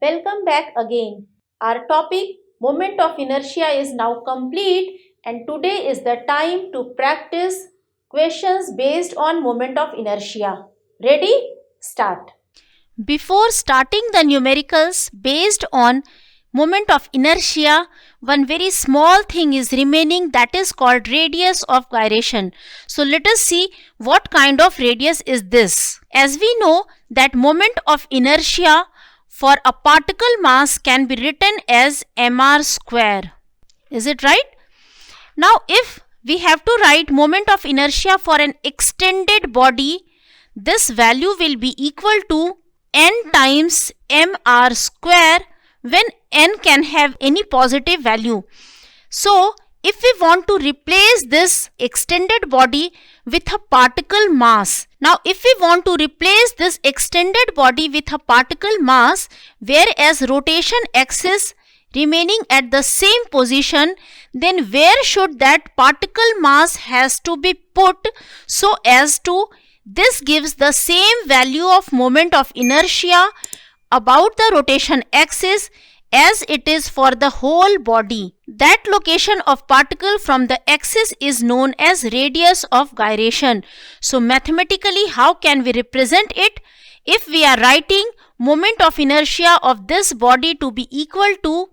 Welcome back again. Our topic moment of inertia is now complete and today is the time to practice questions based on moment of inertia. Ready? Start. Before starting the numericals based on moment of inertia, one very small thing is remaining, that is called radius of gyration. So let us see what kind of radius is this. As we know that moment of inertia for a particle mass can be written as mr square. Is it right? Now if we have to write moment of inertia for an extended body, this value will be equal to n times mr square when n can have any positive value. So if we want to replace this extended body with a particle mass, now if we want to replace this extended body with a particle mass, whereas rotation axis remaining at the same position, then where should that particle mass has to be put so as to this gives the same value of moment of inertia about the rotation axis as it is for the whole body. That location of particle from the axis is known as radius of gyration. So mathematically, how can we represent it? If we are writing moment of inertia of this body to be equal to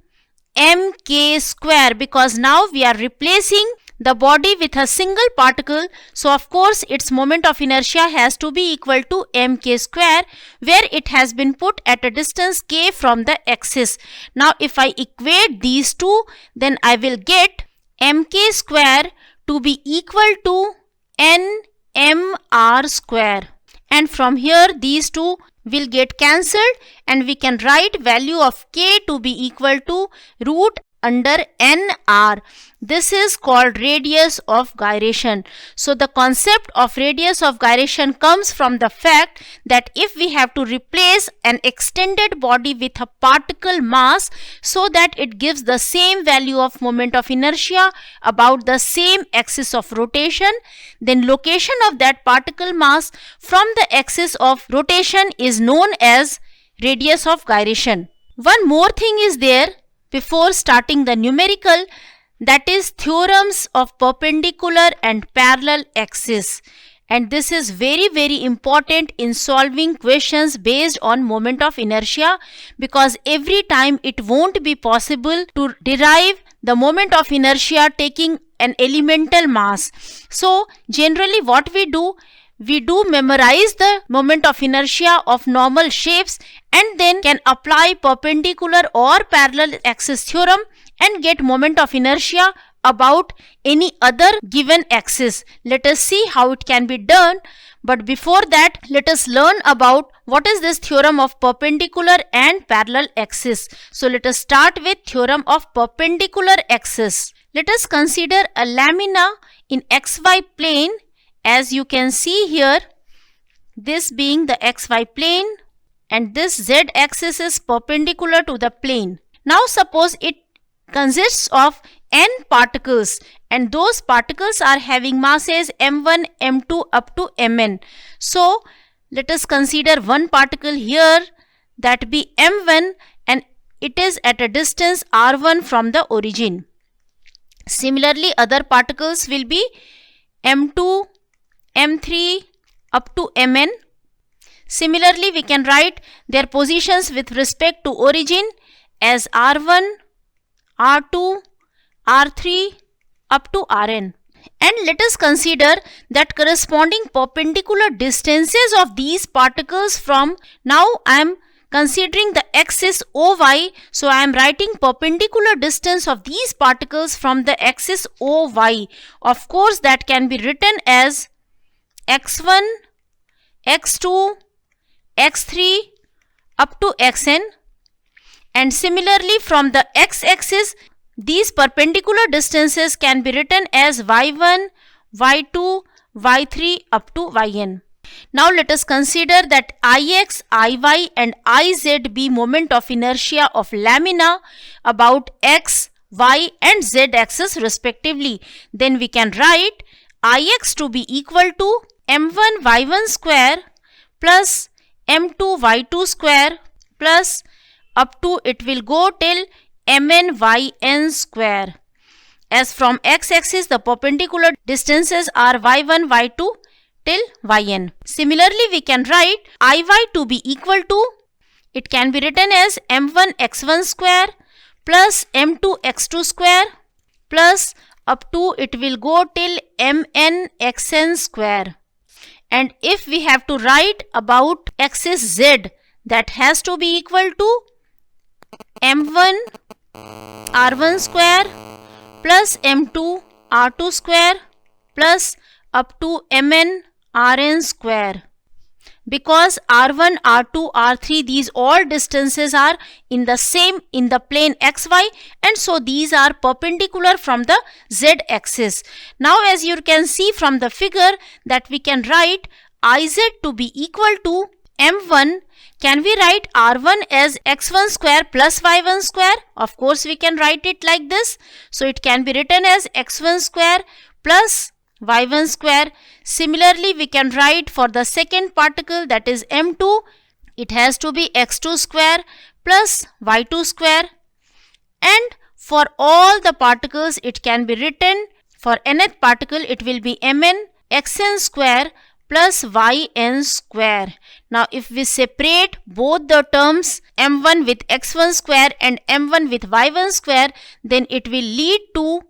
mk square, because now we are replacing the body with a single particle, so of course its moment of inertia has to be equal to mk square, where it has been put at a distance k from the axis. Now if I equate these two, then I will get mk square to be equal to nmr square, and from here these two will get cancelled and we can write value of k to be equal to root under nr. This is called radius of gyration. So the concept of radius of gyration comes from the fact that if we have to replace an extended body with a particle mass so that it gives the same value of moment of inertia about the same axis of rotation, then location of that particle mass from the axis of rotation is known as radius of gyration. One more thing is there before starting the numerical, that is theorems of perpendicular and parallel axis, and this is very important in solving questions based on moment of inertia, because every time it won't be possible to derive the moment of inertia taking an elemental mass. So generally what we do memorize the moment of inertia of normal shapes and then can apply perpendicular or parallel axis theorem and get moment of inertia about any other given axis. Let us see how it can be done, but before that let us learn about what is this theorem of perpendicular and parallel axis. So let us start with theorem of perpendicular axis. Let us consider a lamina in xy plane. As you can see here, this being the xy plane and this z axis is perpendicular to the plane. Now suppose it consists of n particles and those particles are having masses m1, m2 up to mn. So let us consider one particle here, that be m1, and it is at a distance r1 from the origin. Similarly other particles will be m2, m3 up to mn. Similarly we can write their positions with respect to origin as r1, r2, r3 up to rn. And let us consider that corresponding perpendicular distances of these particles from, now I am considering the axis OY, so I am writing perpendicular distance of these particles from the axis OY. Of course that can be written as x1, x2, x3 up to xn, and similarly from the x-axis these perpendicular distances can be written as y1, y2, y3 up to yn. Now let us consider that Ix, Iy and Iz be moment of inertia of lamina about x, y and z axis respectively. Then we can write Ix to be equal to m1 y1 square plus m2 y2 square plus up to it will go till mn square. As from x-axis the perpendicular distances are y1, y2 till yn. Similarly, we can write Iy to be equal to, it can be written as m1 x1 square plus m2 x2 square plus up to it will go till mn xn square. And if we have to write about axis z, that has to be equal to m1 r1 square plus m2 r2 square plus up to mn rn square. Because r1, r2, r3, these all distances are in the plane xy, and so these are perpendicular from the z axis. Now as you can see from the figure that we can write Iz to be equal to m1. Can we write r1 as x1 square plus y1 square? Of course we can write it like this. So it can be written as x1 square plus y1 square. Similarly, we can write for the second particle, that is m2, it has to be x2 square plus y2 square. And for all the particles it can be written, for nth particle it will be mn xn square plus yn square. Now if we separate both the terms m1 with x1 square and m1 with y1 square, then it will lead to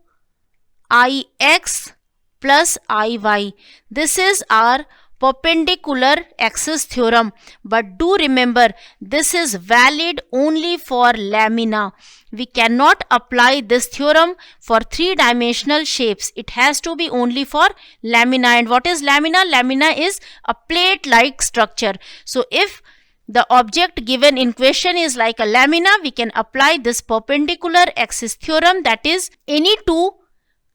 ix plus iy. This is our perpendicular axis theorem. But do remember, this is valid only for lamina. We cannot apply this theorem for three-dimensional shapes. It has to be only for lamina. And what is lamina? Lamina is a plate-like structure. So if the object given in question is like a lamina, we can apply this perpendicular axis theorem, that is any two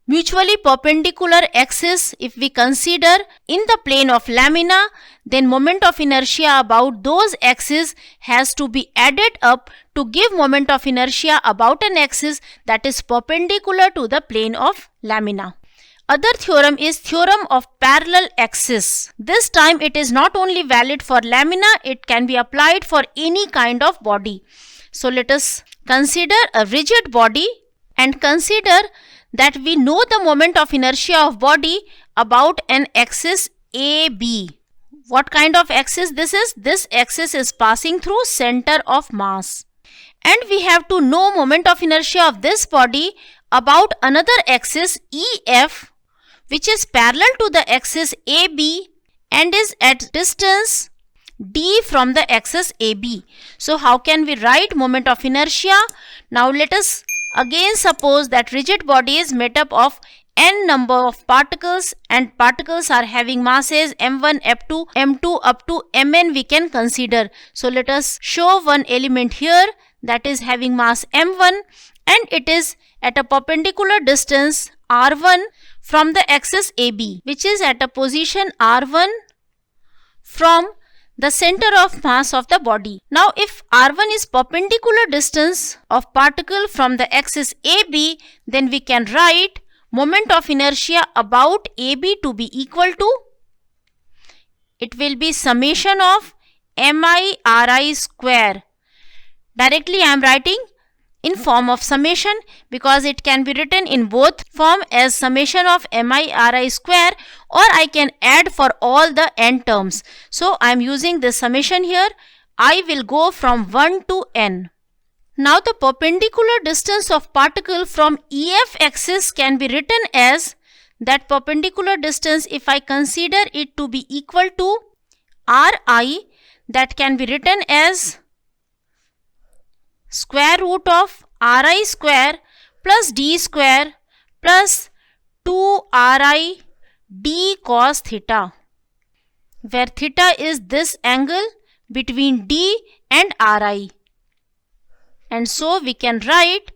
mutually perpendicular axis if we consider in the plane of lamina, then moment of inertia about those axes has to be added up to give moment of inertia about an axis that is perpendicular to the plane of lamina. Other theorem is theorem of parallel axis. This time it is not only valid for lamina, it can be applied for any kind of body. So let us consider a rigid body and consider that we know the moment of inertia of body about an axis AB. What kind of axis this is? This axis is passing through center of mass. And we have to know moment of inertia of this body about another axis EF, which is parallel to the axis AB and is at distance d from the axis AB. So how can we write moment of inertia? Now let us again suppose that rigid body is made up of n number of particles, and particles are having masses m1, m2, m2 up to mn we can consider. So let us show one element here that is having mass m1 and it is at a perpendicular distance r1 from the axis AB, which is at a position r1 from the center of mass of the body. Now if r1 is perpendicular distance of particle from the axis AB, then we can write moment of inertia about AB to be equal to, it will be summation of mi ri square. Directly I am writing in form of summation because it can be written in both form as summation of mi ri square, or I can add for all the n terms. So I am using this summation here. I will go from 1 to n. Now the perpendicular distance of particle from EF axis can be written as that perpendicular distance, if I consider it to be equal to ri, that can be written as square root of ri square plus d square plus 2ri d cos theta, where theta is this angle between d and ri. And so we can write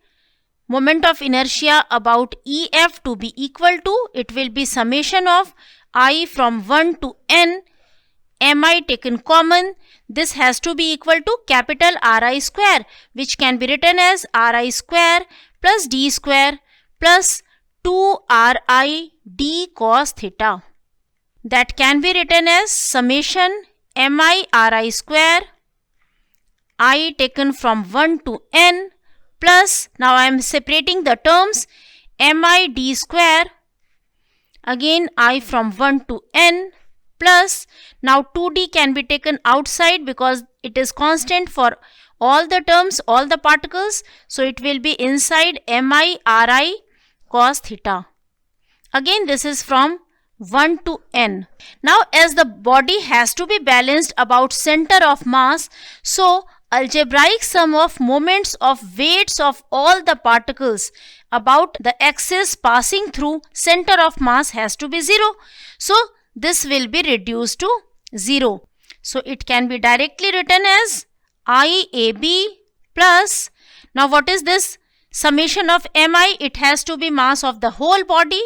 moment of inertia about EF to be equal to, it will be summation of I from 1 to n, mi taken common. This has to be equal to capital Ri square, which can be written as Ri square plus d square plus 2Ri d cos theta. That can be written as summation mi Ri square I taken from 1 to n plus, now I am separating the terms, mid square, again I from 1 to n plus, now 2d can be taken outside because it is constant for all the terms, all the particles. So it will be inside mi cos theta. Again this is from 1 to n. Now as the body has to be balanced about center of mass, so algebraic sum of moments of weights of all the particles about the axis passing through center of mass has to be 0. So this will be reduced to 0. So it can be directly written as IAB plus, now what is this? Summation of mi, it has to be mass of the whole body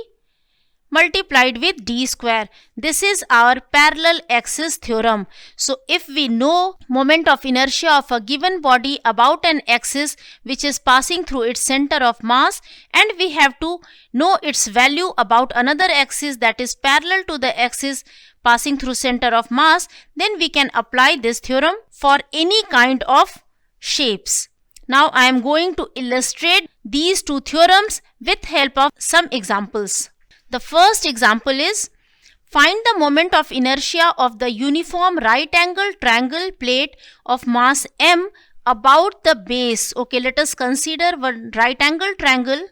multiplied with d square. This is our parallel axis theorem. So if we know moment of inertia of a given body about an axis which is passing through its center of mass, and we have to know its value about another axis that is parallel to the axis passing through center of mass, then we can apply this theorem for any kind of shapes. Now I am going to illustrate these two theorems with help of some examples. The first example is, find the moment of inertia of the uniform right angle triangle plate of mass m about the base. Okay, let us consider one right angle triangle.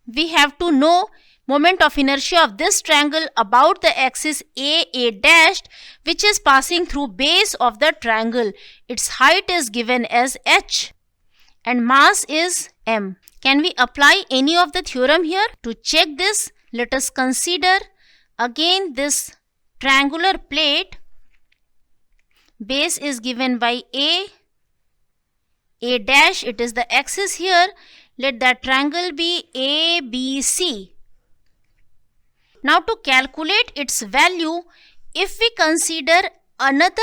We have to know moment of inertia of this triangle about the axis a dashed, which is passing through base of the triangle. Its height is given as h and mass is m. Can we apply any of the theorem here? To check this, let us consider again this triangular plate. Base is given by a dash, it is the axis here. Let that triangle be ABC. Now to calculate its value, if we consider another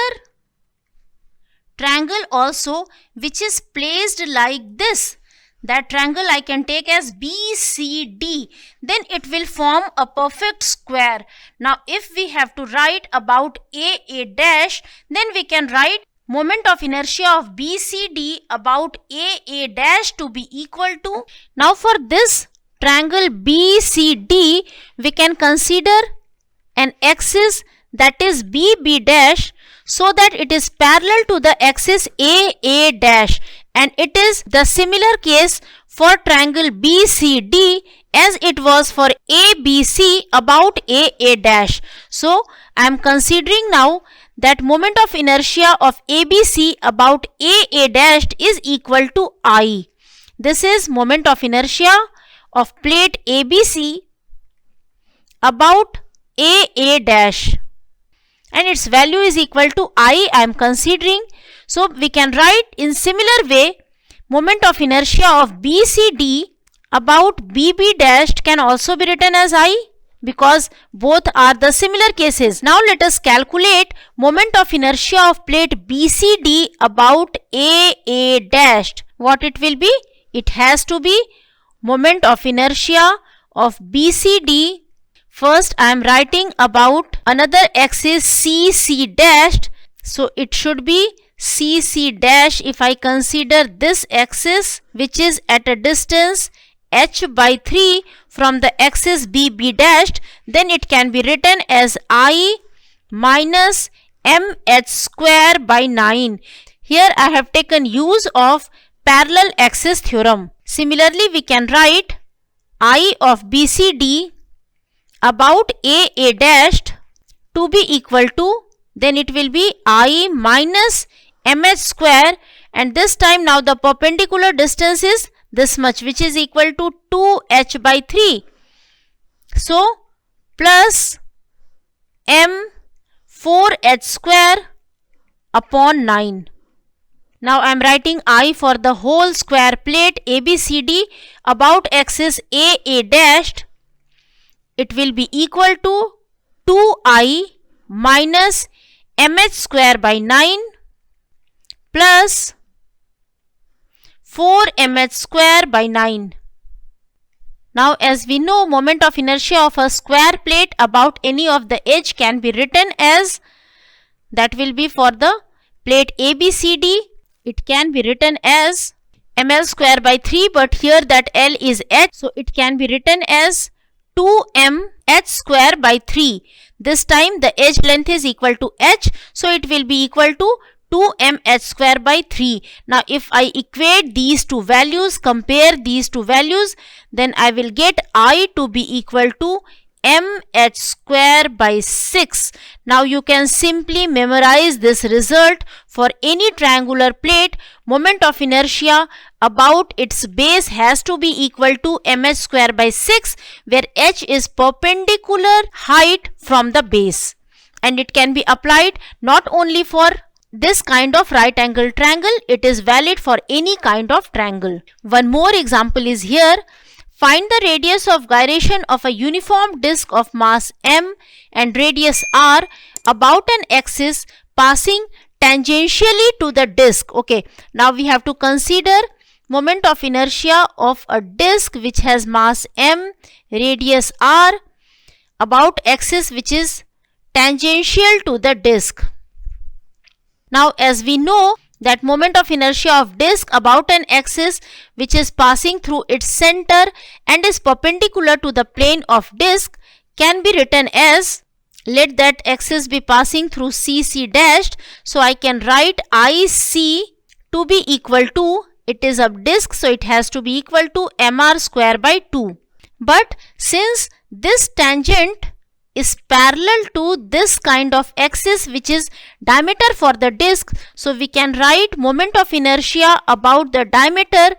triangle also which is placed like this, that triangle I can take as BCD, then it will form a perfect square. Now if we have to write about a dash, then we can write moment of inertia of BCD about a dash to be equal to, now for this triangle BCD, we can consider an axis that is BB dash, so that it is parallel to the axis a dash, and it is the similar case for triangle BCD as it was for ABC about a dash. So I am considering now that moment of inertia of ABC about a dashed is equal to I. This is moment of inertia of plate ABC about a dash, and its value is equal to I am considering. So we can write in similar way, moment of inertia of BCD about BB dashed can also be written as I, because both are the similar cases. Now let us calculate moment of inertia of plate BCD about a dashed. What it will be? It has to be moment of inertia of BCD. First I am writing about another axis CC dashed, so it should be CC dash. If I consider this axis which is at a distance h by 3 from the axis BB dashed, then it can be written as I minus mh square by 9. Here I have taken use of parallel axis theorem. Similarly, we can write I of BCD about a dashed to be equal to, then it will be I minus mh square, and this time now the perpendicular distance is this much, which is equal to 2h by 3. So plus m 4h square upon 9. Now I am writing I for the whole square plate ABCD about axis a dashed. It will be equal to 2I minus mh square by 9 plus 4mh square by 9. Now as we know, moment of inertia of a square plate about any of the edge can be written as, that will be for the plate ABCD it can be written as ml square by 3, but here that L is h, so it can be written as 2mh square by 3. This time the edge length is equal to h, so it will be equal to 2mh square by 3. Now if I equate these two values, compare these two values, then I will get I to be equal to mh square by 6. Now you can simply memorize this result for any triangular plate. Moment of inertia about its base has to be equal to mh square by 6, where h is perpendicular height from the base, and it can be applied not only for this kind of right angle triangle, it is valid for any kind of triangle. One more example is here. Find the radius of gyration of a uniform disk of mass m and radius r about an axis passing tangentially to the disk. Okay, now we have to consider moment of inertia of a disk which has mass m, radius r, about axis which is tangential to the disk. Now as we know that moment of inertia of disk about an axis which is passing through its center and is perpendicular to the plane of disk can be written as, let that axis be passing through CC dashed, so I can write IC to be equal to, it is a disk, so it has to be equal to mr square by 2. But since this tangent is parallel to this kind of axis which is diameter for the disk, so we can write moment of inertia about the diameter,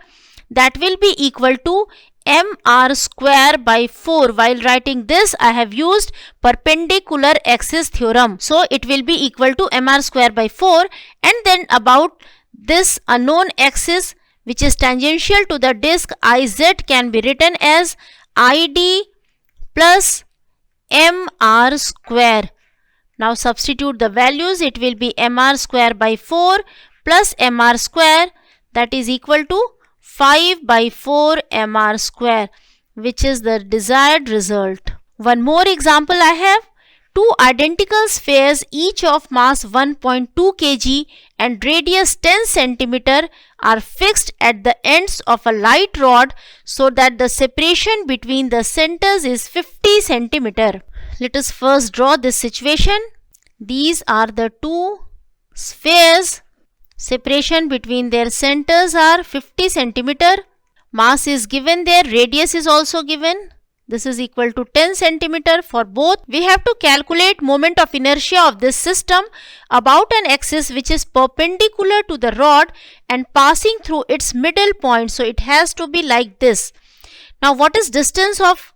that will be equal to mr square by 4. While writing this, I have used perpendicular axis theorem, so it will be equal to mr square by 4, and then about this unknown axis which is tangential to the disk IZ can be written as ID plus mr square. Now substitute the values, it will be mr square by 4 plus mr square, that is equal to 5 by 4 mr square, which is the desired result. One more example I have. Two identical spheres, each of mass 1.2 kg and radius 10 cm, are fixed at the ends of a light rod so that the separation between the centers is 50 cm. Let us first draw this situation. These are the two spheres. Separation between their centers are 50 cm. Mass is given there, radius is also given. This is equal to 10 cm for both. We have to calculate moment of inertia of this system about an axis which is perpendicular to the rod and passing through its middle point. So it has to be like this. Now what is distance of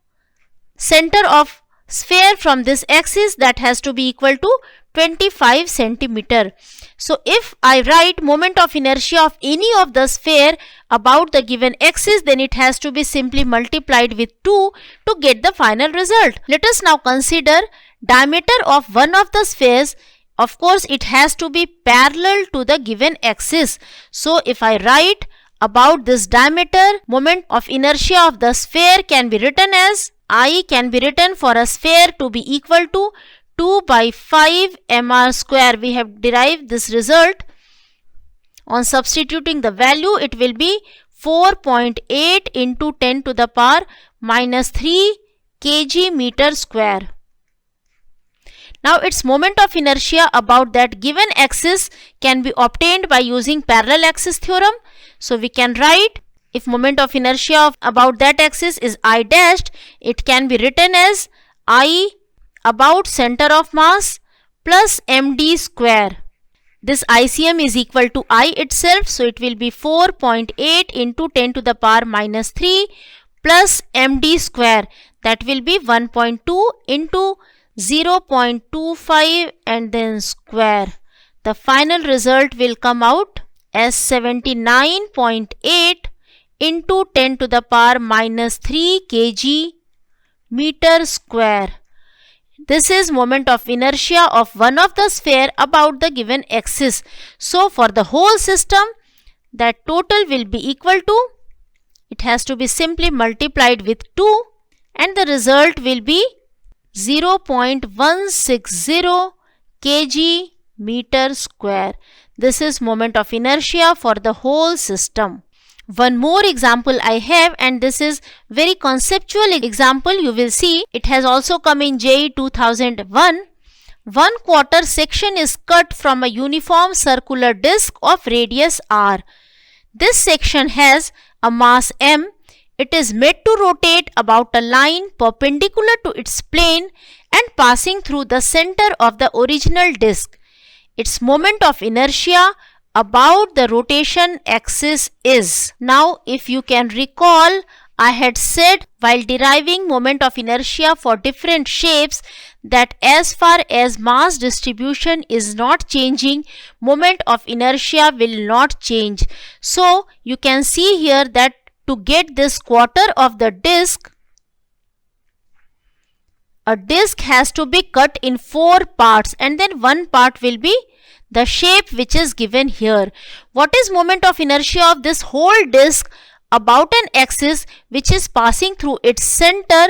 center of sphere from this axis? That has to be equal to 25 cm. So if I write moment of inertia of any of the sphere about the given axis, then it has to be simply multiplied with 2 to get the final result. Let us now consider diameter of one of the spheres. Of course, it has to be parallel to the given axis. So if I write about this diameter, moment of inertia of the sphere can be written as, I can be written for a sphere to be equal to 2 by 5 mr square. We have derived this result. On substituting the value, it will be 4.8 into 10 to the power minus 3 kg meter square. Now its moment of inertia about that given axis can be obtained by using parallel axis theorem. So we can write, if moment of inertia about that axis is I dashed, it can be written as I about center of mass plus md square. This ICM is equal to I itself, so it will be 4.8 into 10 to the power minus 3 plus md square, that will be 1.2 into 0.25 and then square. The final result will come out as 79.8 into 10 to the power minus 3 kg meter square. This is moment of inertia of one of the sphere about the given axis. So for the whole system, that total will be equal to, it has to be simply multiplied with 2, and the result will be 0.160 kg meter square. This is moment of inertia for the whole system. One more example I have, and this is very conceptual example. You will see it has also come in JEE 2001. 1/4 section is cut from a uniform circular disc of radius r. This section has a mass m. It is made to rotate about a line perpendicular to its plane and passing through the center of the original disc. Its moment of inertia about the rotation axis is. Now, if you can recall, I had said while deriving moment of inertia for different shapes that as far as mass distribution is not changing, moment of inertia will not change. So, you can see here that to get this quarter of the disc, a disc has to be cut in 4 parts, and then one part will be the shape which is given here. What is moment of inertia of this whole disc about an axis which is passing through its center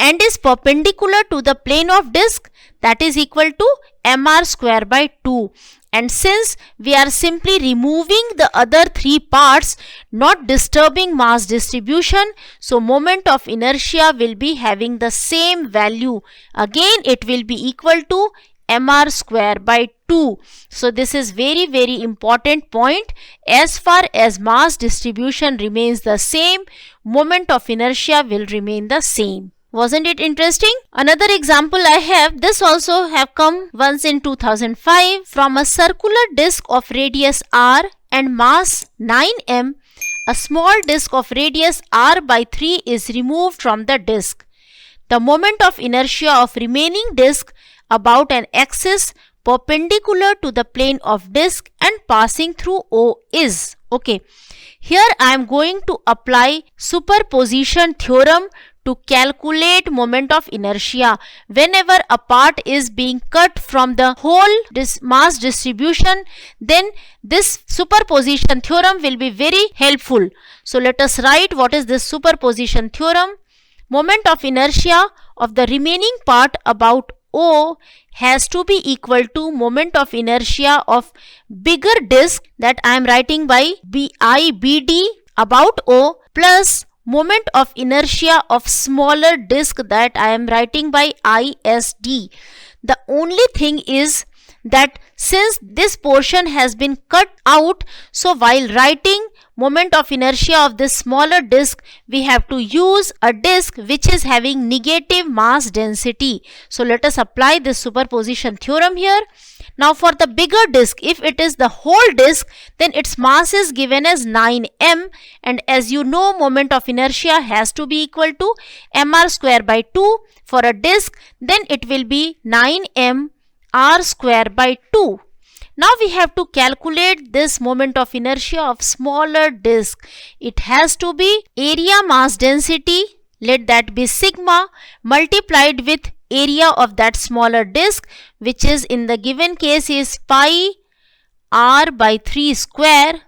and is perpendicular to the plane of disc? That is equal to mr square by 2. And since we are simply removing the other 3 parts, not disturbing mass distribution, so moment of inertia will be having the same value. Again, it will be equal to mr square by 2. So this is very important point. As far as mass distribution remains the same, moment of inertia will remain the same. Wasn't it interesting? Another example I have, this also have come once in 2005. From a circular disc of radius r and mass 9m, a small disc of radius r by 3 is removed from the disc. The moment of inertia of remaining disc about an axis perpendicular to the plane of disc and passing through O is. Okay, here I am going to apply superposition theorem to calculate moment of inertia. Whenever a part is being cut from the whole mass distribution, then this superposition theorem will be very helpful. So let us write what is this superposition theorem. Moment of inertia of the remaining part about O has to be equal to moment of inertia of bigger disc, that I am writing by BD about O, plus moment of inertia of smaller disc, that I am writing by ISD. The only thing is that since this portion has been cut out, so while writing moment of inertia of this smaller disc, we have to use a disc which is having negative mass density. So let us apply this superposition theorem here. Now for the bigger disc, if it is the whole disc, then its mass is given as 9m, and as you know, moment of inertia has to be equal to mr square by 2 for a disc, then it will be 9m r square by 2. Now we have to calculate this moment of inertia of smaller disc. It has to be area mass density, let that be sigma, multiplied with area of that smaller disc, which is in the given case is pi r by 3 square,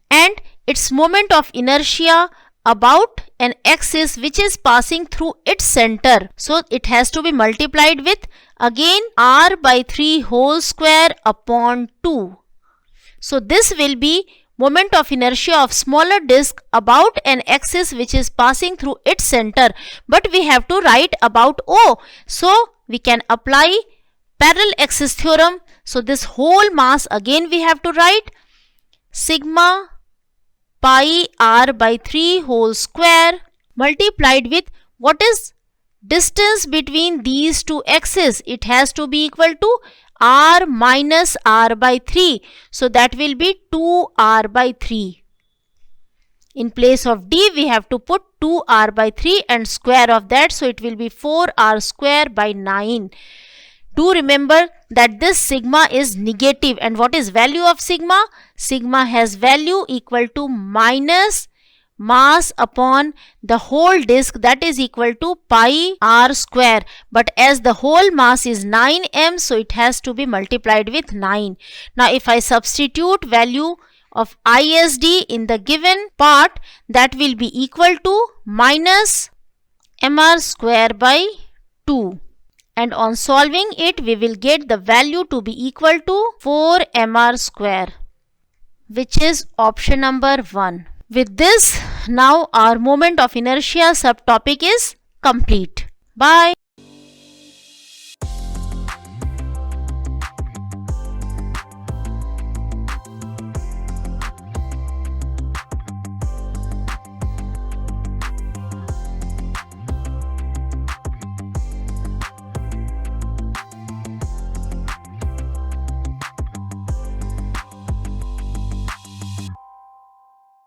and its moment of inertia about an axis which is passing through its center. So it has to be multiplied with again r by 3 whole square upon 2. So this will be moment of inertia of smaller disc about an axis which is passing through its center, but we have to write about O. So we can apply parallel axis theorem. So this whole mass again we have to write sigma pi r by 3 whole square multiplied with what is distance between these two axes. It has to be equal to r minus r by 3. So that will be 2r by 3. In place of d, we have to put 2r by 3 and square of that. So it will be 4r square by 9. Do remember that this sigma is negative. And what is value of sigma? Sigma has value equal to minus mass upon the whole disk, that is equal to pi r square. But as the whole mass is 9m, so it has to be multiplied with 9. Now if I substitute value of ISD in the given part, that will be equal to minus mr square by 2. And on solving it, we will get the value to be equal to 4 mr square. which is option number 1. With this, now our moment of inertia subtopic is complete. Bye.